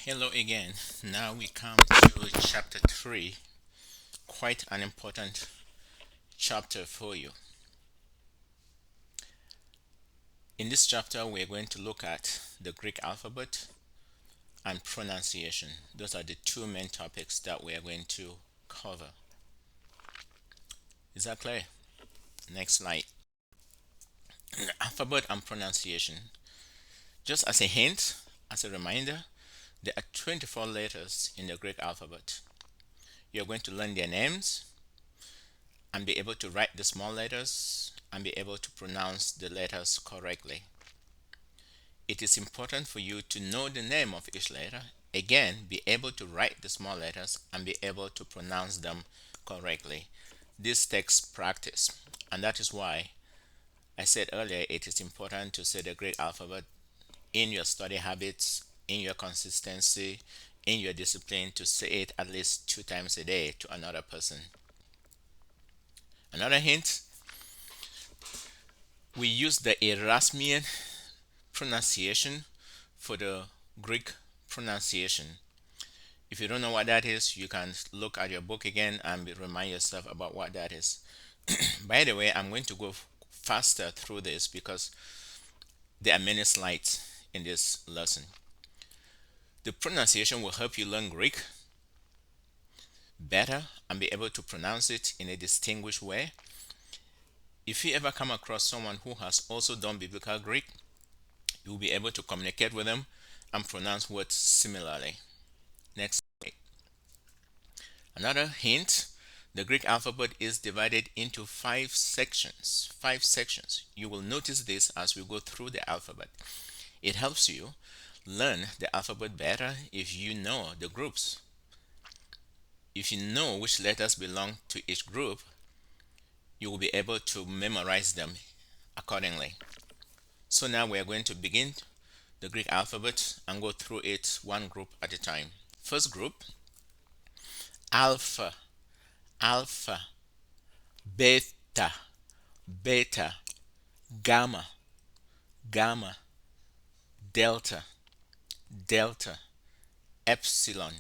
Hello again. Now we come to chapter 3, quite an important chapter for you. In this chapter, we're going to look at the Greek alphabet and pronunciation. Those are the two main topics that we are going to cover. Is that clear? Next slide. Alphabet and pronunciation. Just as a hint, as a reminder, there are 24 letters in the Greek alphabet. You're going to learn their names and be able to write the small letters and be able to pronounce the letters correctly. It is important for you to know the name of each letter. Again, be able to write the small letters and be able to pronounce them correctly. This takes practice, and that is why I said earlier it is important to say the Greek alphabet in your study habits, in your consistency, in your discipline to say it at least 2 times a day to another person. Another hint, we use the Erasmian pronunciation for the Greek pronunciation. If you don't know what that is, you can look at your book again and remind yourself about what that is. By the way, I'm going to go faster through this because there are many slides in this lesson. The pronunciation will help you learn Greek better and be able to pronounce it in a distinguished way. If you ever come across someone who has also done biblical Greek, you'll be able to communicate with them and pronounce words similarly. Next slide. Another hint, the Greek alphabet is divided into 5 sections. 5 sections. You will notice this as we go through the alphabet. It helps you learn the alphabet better if you know the groups. If you know which letters belong to each group, you will be able to memorize them accordingly. So now we are going to begin the Greek alphabet and go through it one group at a time. First group, alpha, alpha, beta, beta, gamma, gamma, delta, delta, epsilon,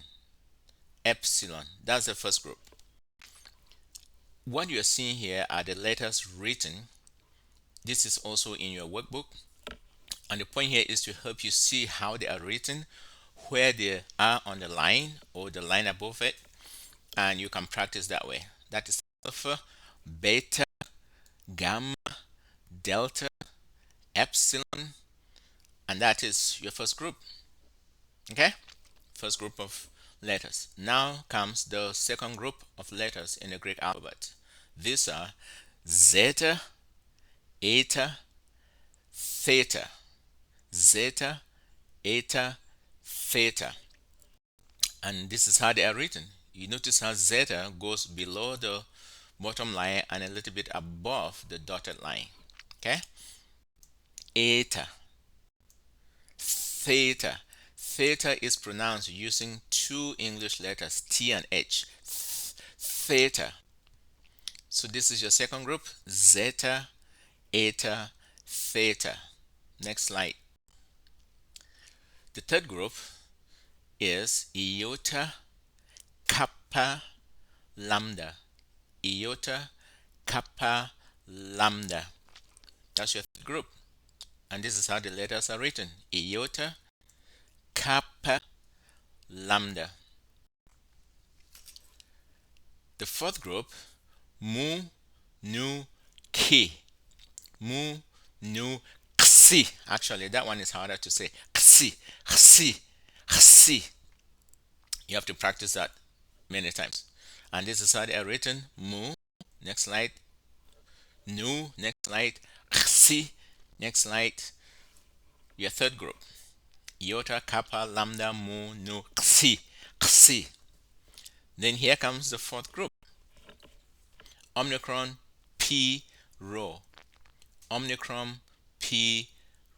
epsilon. That's the first group. What you're seeing here are the letters written. This is also in your workbook. And the point here is to help you see how they are written, where they are on the line or the line above it, and you can practice that way. That is alpha, beta, gamma, delta, epsilon, and that is your first group. Okay? First group of letters. Now comes the second group of letters in the Greek alphabet. These are zeta, eta, theta. Zeta, eta, theta. And this is how they are written. You notice how zeta goes below the bottom line and a little bit above the dotted line. Okay? Eta, theta. Theta is pronounced using two English letters, T and H. Theta. So this is your second group, zeta, eta, theta. Next slide. The third group is iota, kappa, lambda. Iota, kappa, lambda. That's your third group. And this is how the letters are written. Iota, kappa, lambda. The fourth group, mu, nu, ki. Mu, nu, xi. Actually, that one is harder to say. Xi, xi, xi. You have to practice that many times. And this is how they are written. Mu, next slide. Nu, next slide. Xi, next slide. Your third group. Iota, kappa, lambda, mu, nu, xi, xi. Then here comes the fourth group. Omicron, P, rho. Omicron, P,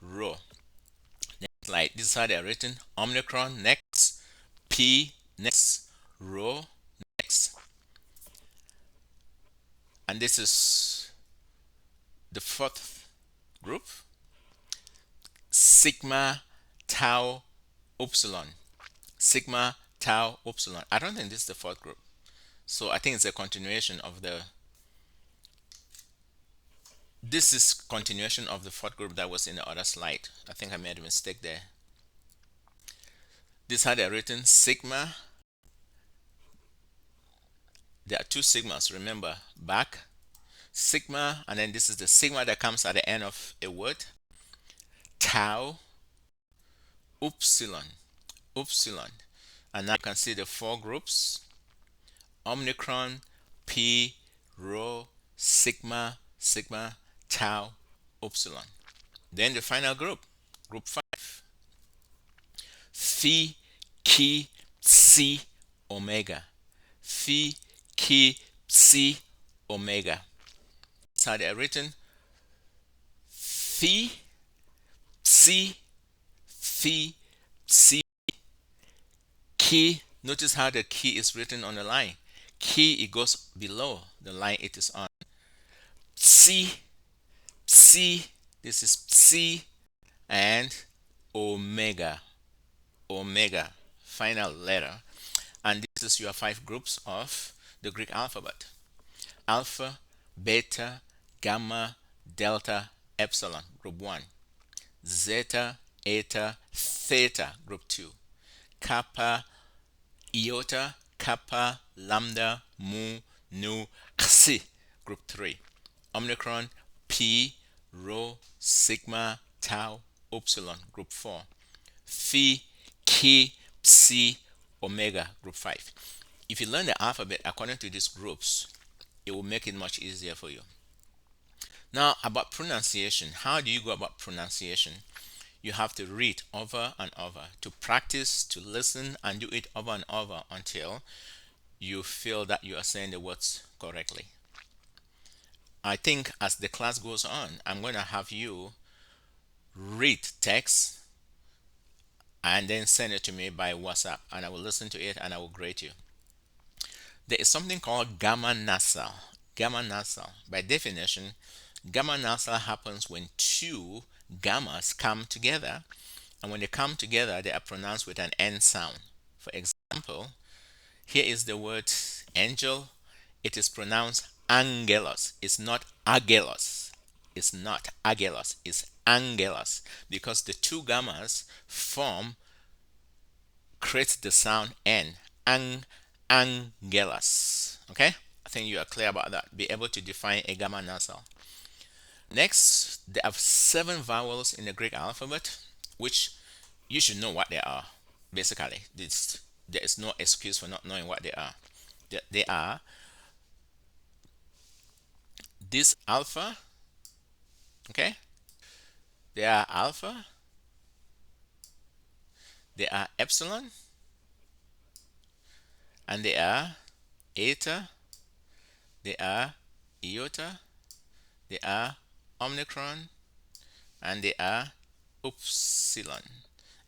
rho. Next slide. This is how they are written. Omicron, next. P, next. Rho, next. And this is the fourth group. Sigma, tau, upsilon. sigma, tau, upsilon. I don't think this is the fourth group. So I think it's a continuation of the this is continuation of the fourth group that was in the other slide. I think I made a mistake there. This had they're written sigma. There are two sigmas, remember, back. Sigma, and then this is the sigma that comes at the end of a word. Tau, upsilon, upsilon. And now you can see the four groups: omicron, p, rho, sigma, sigma, tau, upsilon. Then the final group, group 5, phi, chi, psi, omega. Phi, chi, psi, omega. So they're written phi, psi, phi, psi, chi. Notice how the chi is written on the line. Chi, it goes below the line it is on. Psi, psi, this is psi, and omega, omega, final letter. And this is your 5 groups of the Greek alphabet: alpha, beta, gamma, delta, epsilon, group 1; zeta, eta, theta, group 2; kappa, iota, kappa, lambda, mu, nu, xi, group 3; omicron, pi, rho, sigma, tau, upsilon, group 4; phi, chi, psi, omega, group 5. If you learn the alphabet according to these groups, it will make it much easier for you. Now, about pronunciation. How do you go about pronunciation? You have to read over and over, to practice, to listen, and do it over and over until you feel that you are saying the words correctly. I think as the class goes on, I'm going to have you read text and then send it to me by WhatsApp, and I will listen to it and I will grade you. There is something called gamma nasal. Gamma nasal. By definition, gamma nasal happens when two gammas come together, and when they come together, they are pronounced with an N sound. For example, here is the word angel. It is pronounced angelos. It's not agelos. It's not agelos. It's angelos, because the two gammas form creates the sound N. Angelos. Okay? I think you are clear about that. Be able to define a gamma nasal. Next, there are 7 vowels in the Greek alphabet, which you should know what they are. Basically, there is no excuse for not knowing what they are. They are this alpha, okay? They are alpha, they are epsilon, and they are eta, they are iota, they are omicron, and they are upsilon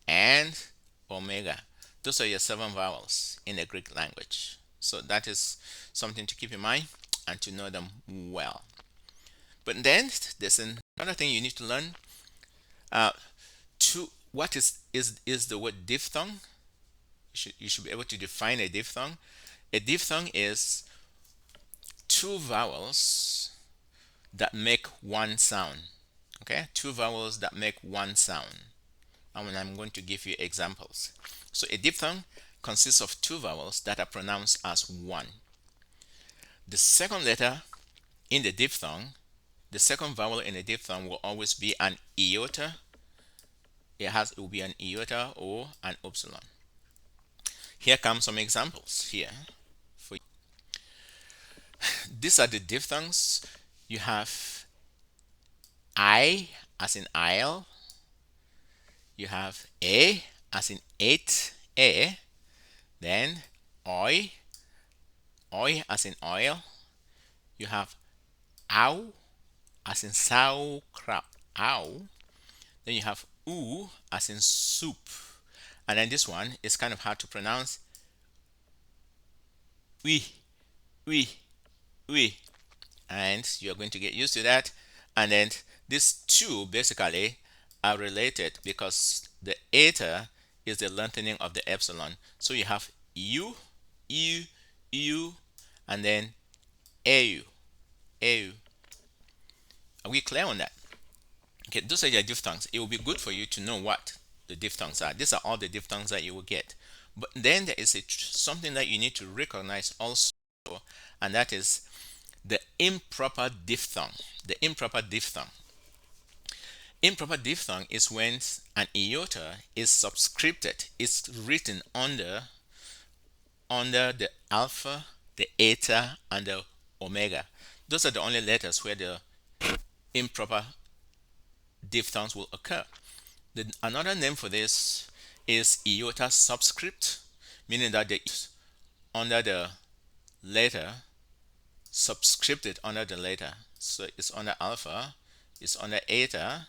and omega. Those are your 7 vowels in the Greek language. So that is something to keep in mind and to know them well. But then there's another thing you need to learn. What is the word diphthong? You should be able to define a diphthong. A diphthong is 2 vowels that make one sound. Okay, 2 vowels that make one sound. And I'm going to give you examples. So a diphthong consists of 2 vowels that are pronounced as one. The second letter in the diphthong, the second vowel in a diphthong will always be an iota. It will be an iota or an upsilon. Here come some examples here for you. These are the diphthongs. You have I as in isle. You have a as in eight, a. Then oi as in oil. You have ow as in sauerkraut, ow. Then you have oo as in soup. And then this one is kind of hard to pronounce. We, we. And you're going to get used to that. And then these two basically are related because the eta is the lengthening of the epsilon. So you have U, U, U, and then AU, AU. Are we clear on that? Okay, those are your diphthongs. It will be good for you to know what the diphthongs are. These are all the diphthongs that you will get. But then there is something that you need to recognize also, and that is the improper diphthong. The improper diphthong. Improper diphthong is when an iota is subscripted. It's written under the alpha, the eta, and the omega. Those are the only letters where the improper diphthongs will occur. Another name for this is iota subscript, meaning that the under the letter subscripted under the letter. So it's under alpha, it's under eta,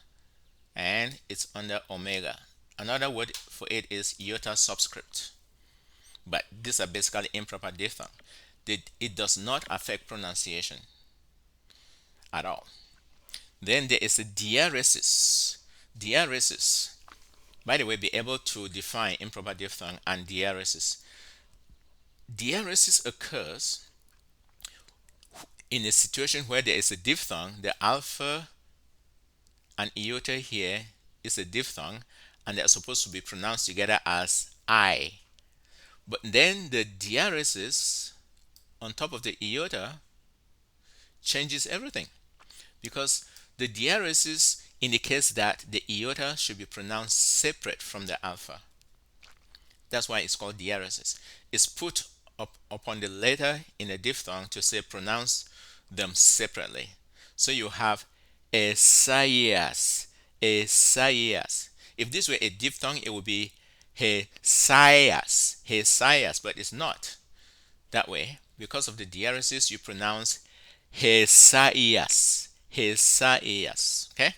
and it's under omega. Another word for it is iota subscript. But these are basically improper diphthong. It does not affect pronunciation at all. Then there is a diaresis. Diaresis. By the way, be able to define improper diphthong and diaresis. Diaresis occurs in a situation where there is a diphthong, the alpha and iota here is a diphthong, and they're supposed to be pronounced together as I. But then the diaresis on top of the iota changes everything, because the diaresis indicates that the iota should be pronounced separate from the alpha. That's why it's called diaresis. It's put up upon the letter in a diphthong to say pronounce them separately. So you have Esaias, Esaias. If this were a diphthong, it would be Hesias, Hesias, but it's not that way. Because of the diaresis, you pronounce Hesias, Hesias. Okay?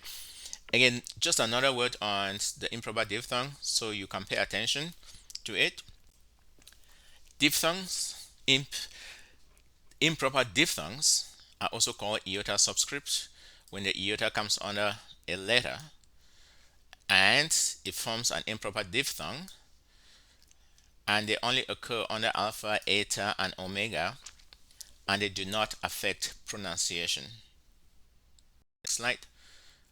Again, just another word on the improper diphthong, so you can pay attention to it. Diphthongs, improper diphthongs are also called iota subscript when the iota comes under a letter and it forms an improper diphthong, and they only occur under alpha, eta, and omega, and they do not affect pronunciation. Next slide.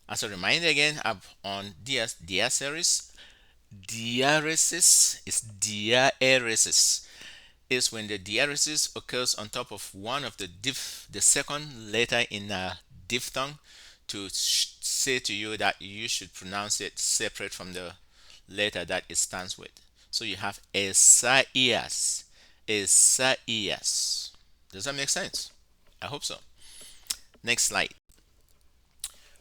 As a reminder again, up on diaeresis, diaresis is diaeresis is when the diaresis occurs on top of one of the second letter in a diphthong to say to you that you should pronounce it separate from the letter that it stands with. So you have Esaias, Esaias. Does that make sense? I hope so. Next slide.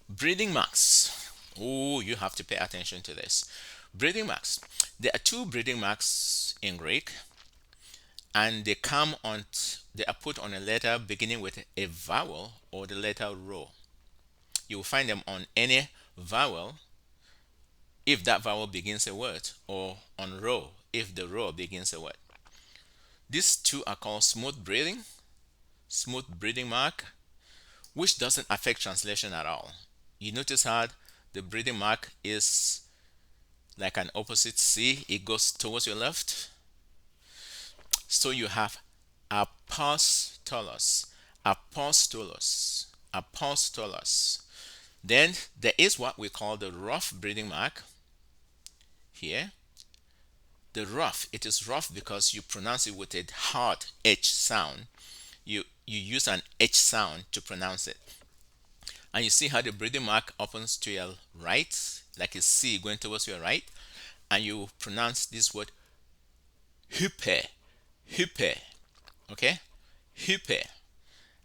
Breathing marks. Oh, you have to pay attention to this. Breathing marks. There are two breathing marks in Greek, and they are put on a letter beginning with a vowel or the letter rho. You will find them on any vowel if that vowel begins a word, or on rho if the rho begins a word. These two are called smooth breathing mark, which doesn't affect translation at all. You notice how the breathing mark is like an opposite C, it goes towards your left. So you have apostolos, apostolos, apostolos. Then there is what we call the rough breathing mark here. The rough, it is rough because you pronounce it with a hard H sound. You use an H sound to pronounce it. And you see how the breathing mark opens to your right, like a C going towards your right, and you pronounce this word hype, hype, okay, hype,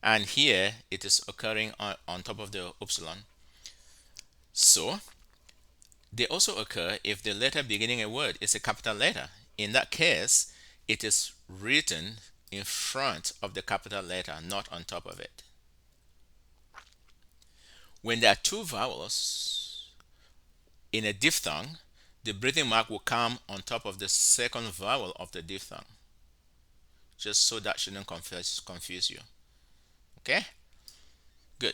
and here it is occurring on top of the upsilon. So they also occur if the letter beginning a word is a capital letter. In that case, it is written in front of the capital letter, not on top of it. When there are two vowels in a diphthong, the breathing mark will come on top of the second vowel of the diphthong, just so that shouldn't confuse you. Okay, good.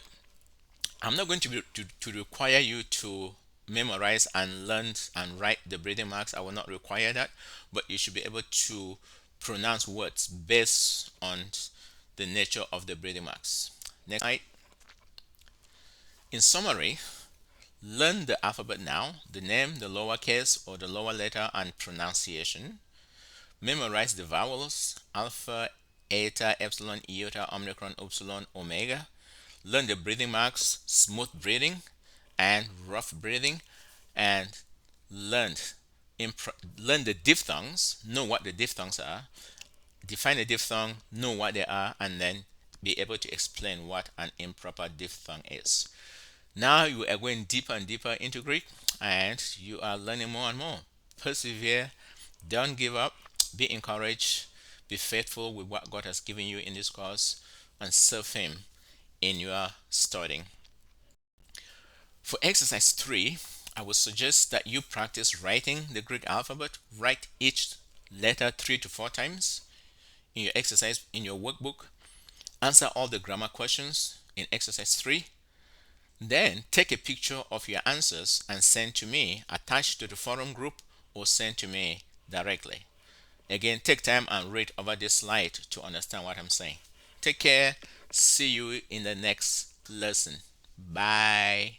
I'm not going to require you to memorize and learn and write the breathing marks. I will not require that, but you should be able to pronounce words based on the nature of the breathing marks. Next slide. In summary, learn the alphabet now, the name, the lowercase or the lower letter, and pronunciation. Memorize the vowels: alpha, eta, epsilon, iota, omicron, upsilon, omega. Learn the breathing marks: smooth breathing and rough breathing, and learn learn the diphthongs. Know what the diphthongs are. Define a diphthong, know what they are, and then be able to explain what an improper diphthong is. Now you are going deeper and deeper into Greek, and you are learning more and more. Persevere, don't give up, be encouraged, be faithful with what God has given you in this course, and serve Him in your studying. For exercise 3, I would suggest that you practice writing the Greek alphabet. Write each letter 3 to 4 times in your exercise, in your workbook. Answer all the grammar questions in exercise 3. Then take a picture of your answers and send to me, attached to the forum group, or send to me directly. Again, take time and read over this slide to understand what I'm saying. Take care. See you in the next lesson. Bye.